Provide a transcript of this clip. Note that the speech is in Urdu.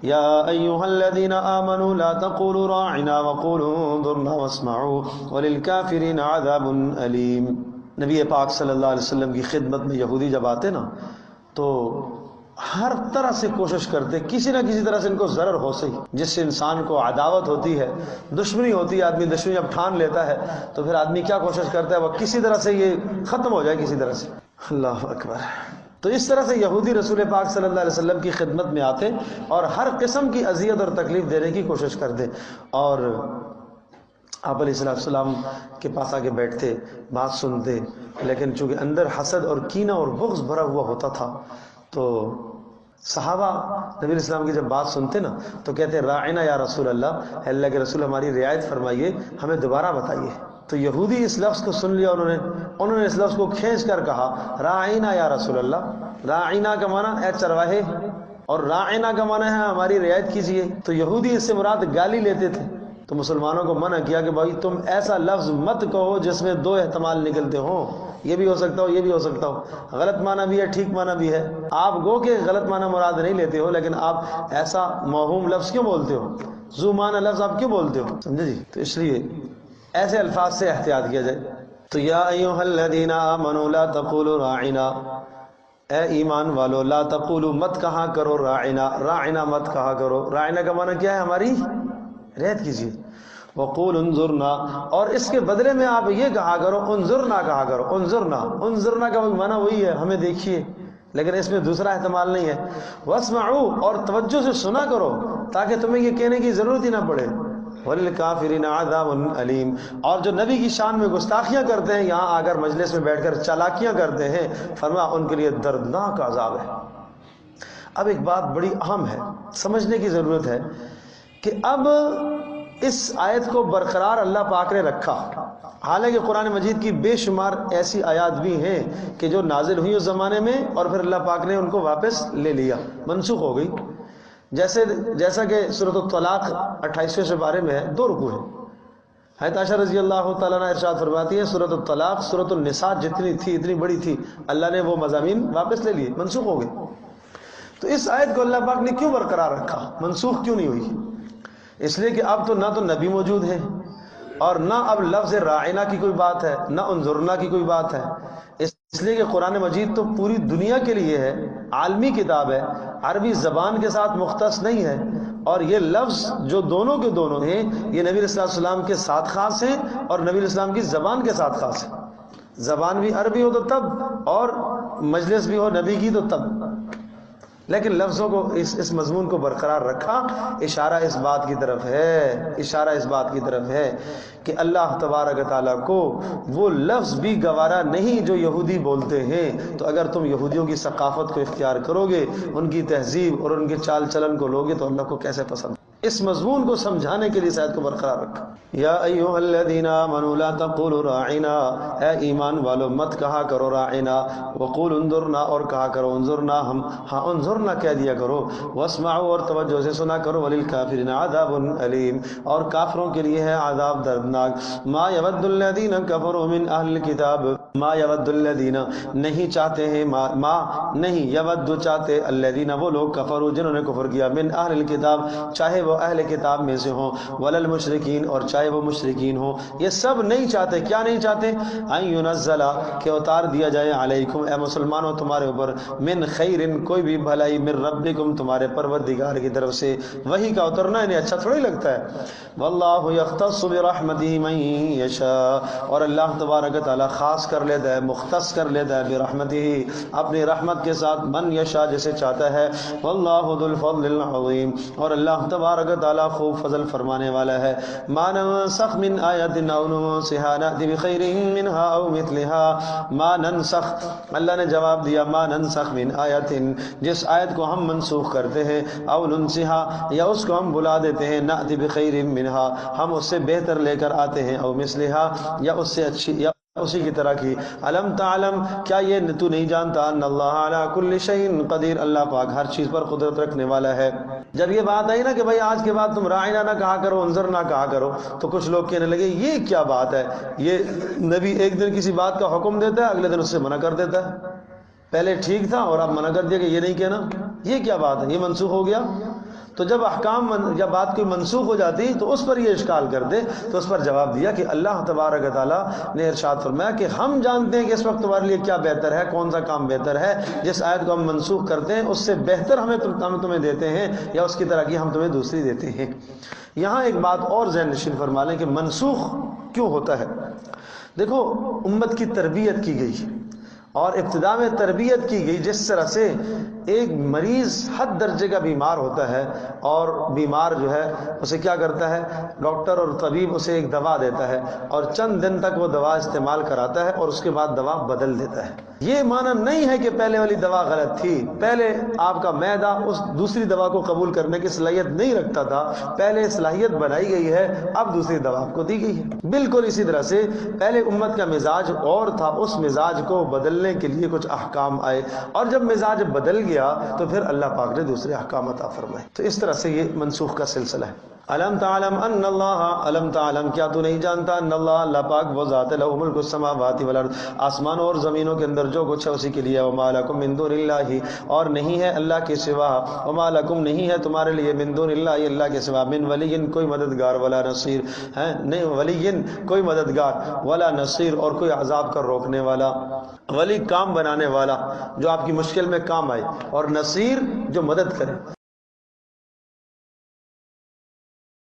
یا ایھا الذین آمنوا لا تقولوا راعنا وقولوا انظرنا واسمعوا وللکافرین عذاب علیم۔ نبی پاک صلی اللہ علیہ وسلم کی خدمت میں یہودی جب آتے نا تو ہر طرح سے کوشش کرتے کسی نہ کسی طرح سے ان کو ضرر ہو سکے، جس سے انسان کو عداوت ہوتی ہے، دشمنی ہوتی ہے، آدمی دشمنی جب ٹھان لیتا ہے تو پھر آدمی کیا کوشش کرتا ہے وہ کسی طرح سے یہ ختم ہو جائے کسی طرح سے۔ اللہ اکبر۔ تو اس طرح سے یہودی رسول پاک صلی اللہ علیہ وسلم کی خدمت میں آتے اور ہر قسم کی اذیت اور تکلیف دینے کی کوشش کرتے، اور آپ علیہ السلام کے پاس آ کے بیٹھتے، بات سنتے، لیکن چونکہ اندر حسد اور کینہ اور بغض بھرا ہوا ہوتا تھا تو صحابہ نبی علیہ السلام کی جب بات سنتے نا تو کہتے راعنا یا رسول اللہ، اللہ کے رسول ہماری رعایت فرمائیے، ہمیں دوبارہ بتائیے۔ تو یہودی اس لفظ کو سن لیا، انہوں نے اس لفظ کو کھینچ کر کہا راعنا یا رسول اللہ۔ راعنا کا معنی اے چرواہے، اور راعنا کا معنی ہے ہماری رعایت کیجیے۔ تو یہودی اس سے مراد گالی لیتے تھے، تو مسلمانوں کو منع کیا کہ بھائی تم ایسا لفظ مت کہو جس میں دو احتمال نکلتے ہوں، یہ بھی ہو سکتا ہو یہ بھی ہو سکتا ہو، غلط معنی بھی ہے ٹھیک معنی بھی ہے۔ آپ گو کہ غلط معنی مراد نہیں لیتے ہو، لیکن آپ ایسا موہوم لفظ کیوں بولتے ہو، ذو معنی لفظ آپ کیوں بولتے ہو، سمجھے جی؟ تو اس لیے ایسے الفاظ سے احتیاط کیا جائے۔ تو یا ایھا الذین آمنوا لا تقولوا راعنا، اے ایمان والو، لا تقولوا مت کہا کرو راعنا، راعنا مت کہا کرو۔ راعنا کا معنی کیا ہے؟ ہماری رعایت کیجیے۔ وقول انظرنا، اور اس کے بدلے میں آپ یہ کہا کرو انظرنا کہا کرو۔ انظرنا، انظرنا کا معنی وہی ہے ہمیں دیکھیے، لیکن اس میں دوسرا احتمال نہیں ہے۔ واسمعوا، اور توجہ سے سنا کرو تاکہ تمہیں یہ کہنے کی ضرورت ہی نہ پڑے۔ وللکافرین عذاب علیم، اور جو نبی کی شان میں گستاخیاں کرتے ہیں، یہاں آ کر مجلس میں بیٹھ کر چالاکیاں کرتے ہیں، فرما ان کے لیے دردناک عذاب ہے۔ اب ایک بات بڑی اہم ہے، سمجھنے کی ضرورت ہے کہ اب اس آیت کو برقرار اللہ پاک نے رکھا، حالانکہ قرآن مجید کی بے شمار ایسی آیات بھی ہیں کہ جو نازل ہوئی اس زمانے میں اور پھر اللہ پاک نے ان کو واپس لے لیا، منسوخ ہو گئی۔ جیسا کہ سورۃ الطلاق 28ویں سے بارے میں ہے، 2 رکوع ہے۔ حضرت عائشہ رضی اللہ تعالیٰ عنہ ارشاد فرماتی ہے سورۃ الطلاق سورۃ النساء جتنی تھی اتنی بڑی تھی، اللہ نے وہ مضامین واپس لے لیے، منسوخ ہو گئے۔ تو اس آیت کو اللہ پاک نے کیوں برقرار رکھا، منسوخ کیوں نہیں ہوئی؟ اس لیے کہ اب تو نہ تو نبی موجود ہیں اور نہ اب لفظ راعنا کی کوئی بات ہے، نہ انظرنا کی کوئی بات ہے۔ اس لیے کہ قرآن مجید تو پوری دنیا کے لیے ہے، عالمی کتاب ہے، عربی زبان کے ساتھ مختص نہیں ہے، اور یہ لفظ جو دونوں کے دونوں ہیں یہ نبی علیہ السلام کے ساتھ خاص ہیں اور نبی علیہ السلام کی زبان کے ساتھ خاص ہیں۔ زبان بھی عربی ہو تو تب، اور مجلس بھی ہو نبی کی تو تب، لیکن لفظوں کو اس مضمون کو برقرار رکھا۔ اشارہ اس بات کی طرف ہے، اشارہ اس بات کی طرف ہے کہ اللہ تبارک تعالیٰ کو وہ لفظ بھی گوارا نہیں جو یہودی بولتے ہیں، تو اگر تم یہودیوں کی ثقافت کو اختیار کرو گے، ان کی تہذیب اور ان کے چال چلن کو لوگے تو اللہ کو کیسے پسند؟ اس مضمون کو سمجھانے کے لیے شاید کو برقرار رکھا۔ یا ایھا الذین آمنوا لا تقولوا راعنا، اے ایمان والو مت کہا کرو راعنا، وقول انظرنا، اور کہا کرو انظرنا، ہم ہاں انظرنا کہہ دیا کرو، واسمعوا، اور توجہ سے سنا کرو، وللکافرین عذاب علیم، اور کافروں کے لیے ہے عذاب دردناک۔ ما یود الذین کفروا من اہل الکتاب، ما یود الذین نہیں چاہتے ہیں، ما نہیں یود چاہتے، الذین وہ لوگ کفروا جنہوں نے کفر کیا، من اہل الکتاب چاہے وہ اہل کتاب میں سے ہوں، وللمشرکین اور چاہے وہ مشرکین ہوں، یہ سب نہیں چاہتے۔ کیا نہیں چاہتے؟ ان ینزل کہ اتار دیا جائے علیکم اے مسلمانوں تمہارے اوپر، من خیر کوئی بھی بھلائی، من ربکم تمہارے پروردگار کی طرف سے۔ وحی کا اترنا انہیں اچھا تھوڑی لگتا ہے۔ واللہ یختص برحمتہ من یشاء، اور اللہ تبارک تعالی خاص کر لیتا ہے، مختص کر لیتا ہے برحمتہ اپنی رحمت کے ساتھ، من یشاء جسے چاہتا ہے۔ واللہ ذو الفضل العظیم، اور اللہ تبارک تعالی خوب فضل فرمانے والا ہے۔ ما ننسخ من آیت او ننسها نأتی بخیر منها او مثلها، ما ننسخ، اللہ نے جواب دیا ما ننسخ من آیت، جس آیت کو ہم منسوخ کرتے ہیں، او ننسها یا اس کو ہم بلا دیتے ہیں، نأتی بخیر منها ہم اس سے بہتر لے کر آتے ہیں، او مثلها یا اس سے اچھی یا اسی کی طرح کی۔ علم تعلم کیا یہ تو نہیں جانتا، ان اللہ علی کل شیء قدیر، اللہ پاک ہر چیز پر قدرت رکھنے والا ہے۔ جب یہ بات آئی نا کہ بھائی آج کے بعد تم راعنا نہ کہا کرو، انظر نہ کہا کرو، تو کچھ لوگ کہنے لگے یہ کیا بات ہے، یہ نبی ایک دن کسی بات کا حکم دیتا ہے اگلے دن اس سے منع کر دیتا ہے، پہلے ٹھیک تھا اور اب منع کر دیا کہ یہ نہیں کہنا، یہ کیا بات ہے، یہ منسوخ ہو گیا۔ تو جب احکام یا بات کوئی منسوخ ہو جاتی تو اس پر یہ اشکال کرتے، تو اس پر جواب دیا کہ اللہ تبارک و تعالیٰ نے ارشاد فرمایا کہ ہم جانتے ہیں کہ اس وقت تمہارے لیے کیا بہتر ہے، کون سا کام بہتر ہے، جس آیت کو ہم منسوخ کرتے ہیں اس سے بہتر ہم تمہیں دیتے ہیں، یا اس کی طرح کی ہم تمہیں دوسری دیتے ہیں۔ یہاں ایک بات اور ذہن نشین فرما لیں کہ منسوخ کیوں ہوتا ہے۔ دیکھو، امت کی تربیت کی گئی اور ابتدا میں تربیت کی گئی جس طرح سے ایک مریض حد درجے کا بیمار ہوتا ہے، اور بیمار جو ہے اسے کیا کرتا ہے، ڈاکٹر اور طبیب اسے ایک دوا دیتا ہے اور چند دن تک وہ دوا استعمال کراتا ہے اور اس کے بعد دوا بدل دیتا ہے۔ یہ معنی نہیں ہے کہ پہلے والی دوا غلط تھی، پہلے آپ کا معدہ اس دوسری دوا کو قبول کرنے کی صلاحیت نہیں رکھتا تھا، پہلے صلاحیت بنائی گئی ہے، اب دوسری دوا آپ کو دی گئی ہے۔ بالکل اسی طرح سے پہلے امت کا مزاج اور تھا، اس مزاج کو بدلنے کے لیے کچھ احکام آئے، اور جب مزاج بدل گیا تو پھر اللہ پاک نے دوسرے احکام عطا فرمائے۔ تو اس طرح سے یہ منسوخ کا سلسلہ ہے۔ علم تعلم ان اللہ، علم تعلم کیا تو نہیں جانتا، ان اللہ پاک وہ ذات لہ ملک السماوات والارض، آسمانوں اور زمینوں کے اندر جو کچھ ہے اسی کے لیے، وما لکم من دون اللہ، اور نہیں ہے اللہ کے سوا، وما لکم نہیں ہے تمہارے لیے، من دون اللہ اللہ کے سوا، من ولی کوئی مددگار، ولا نصیر ہے نہیں، ولی کوئی مددگار، ولا نصیر اور کوئی عذاب کا روکنے والا۔ ولی کام بنانے والا جو آپ کی مشکل میں کام آئے، اور نصیر جو مدد کرے۔